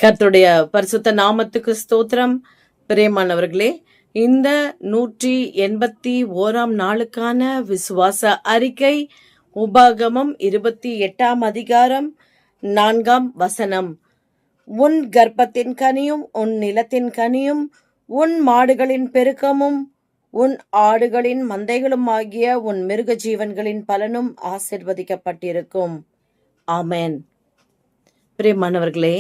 கர்த்தருடைய பரிசுத்த நாமத்துக்கு ஸ்தோத்திரம். பிரியமானவர்களே, இந்த 181ஆம் நாளுக்கான விசுவாச அறிக்கை உபாகமம் 28ஆம் அதிகாரம் 4ஆம் வசனம். உன் கர்ப்பத்தின் கனியும் உன் நிலத்தின் கனியும் உன் மாடுகளின் பெருக்கமும் உன் ஆடுகளின் மந்தைகளும் ஆகிய உன் மிருக ஜீவன்களின் பலனும் ஆசிர்வதிக்கப்பட்டிருக்கும். ஆமென். பிரியமானவர்களே,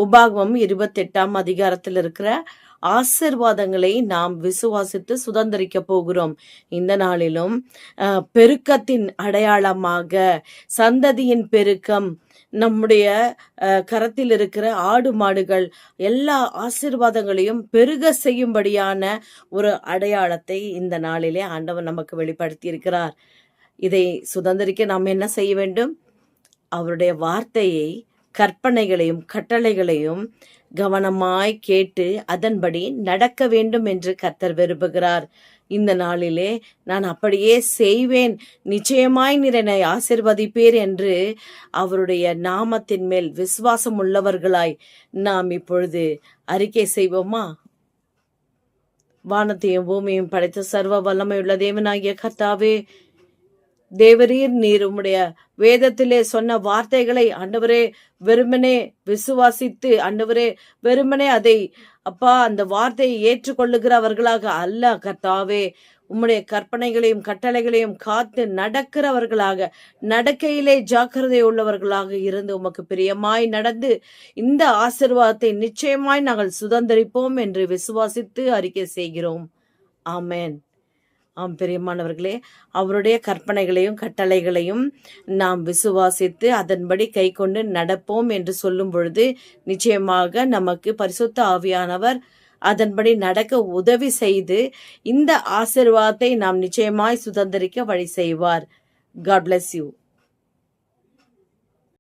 உபாகமம் 28ஆம் அதிகாரத்தில் இருக்கிற ஆசீர்வாதங்களை நாம் விசுவாசித்து சுதந்திரிக்க போகிறோம். இந்த நாளிலும் பெருக்கத்தின் அடையாளமாக சந்ததியின் பெருக்கம், நம்முடைய கரத்தில் இருக்கிற ஆடு மாடுகள் எல்லா ஆசீர்வாதங்களையும் பெருக செய்யும்படியான ஒரு அடையாளத்தை இந்த நாளிலே ஆண்டவர் நமக்கு வெளிப்படுத்தி இருக்கிறார். இதை சுதந்திரிக்க நாம் என்ன செய்ய வேண்டும்? அவருடைய வார்த்தையை, கற்பனைகளையும் கட்டளைகளையும் கவனமாய் கேட்டு அதன்படி நடக்க வேண்டும் என்று கர்த்தர் விரும்புகிறார். இந்த நாளிலே நான் அப்படியே செய்வேன், நிச்சயமாய் நீர் என்னை ஆசீர்வதிப்பீர் என்று அவருடைய நாமத்தின் மேல் விசுவாசம் உள்ளவர்களாய் நாம் இப்பொழுது அறிக்கை செய்வோமா? வானத்தையும் பூமியையும் படைத்த சர்வ வல்லமையுள்ள தேவனாகிய கர்த்தாவே, தேவரீர் நீர் உம்முடைய வேதத்திலே சொன்ன வார்த்தைகளை ஆண்டவரே வெறுமனே விசுவாசித்து, ஆண்டவரே வெறுமனே அதை அப்பா அந்த வார்த்தையை ஏற்றுக்கொள்ளுகிறவர்களாக அல்ல கர்த்தாவே, உம்முடைய கற்பனைகளையும் கட்டளைகளையும் காத்து நடக்கிறவர்களாக, நடக்கையிலே ஜாக்கிரதை உள்ளவர்களாக இருந்து உமக்கு பிரியமாய் நடந்து இந்த ஆசீர்வாதத்தை நிச்சயமாய் நாங்கள் சுதந்திரிப்போம் என்று விசுவாசித்து அறிக்கை செய்கிறோம். ஆமென். ஆம் பிரியமானவர்களே, அவருடைய கற்பனைகளையும் கட்டளைகளையும் நாம் விசுவாசித்து அதன்படி கை கொண்டு நடப்போம் என்று சொல்லும் பொழுது நிச்சயமாக நமக்கு பரிசுத்த ஆவியானவர் அதன்படி நடக்க உதவி செய்து இந்த ஆசீர்வாதத்தை நாம் நிச்சயமாய் சுதந்திரிக்க வழி செய்வார். God bless you.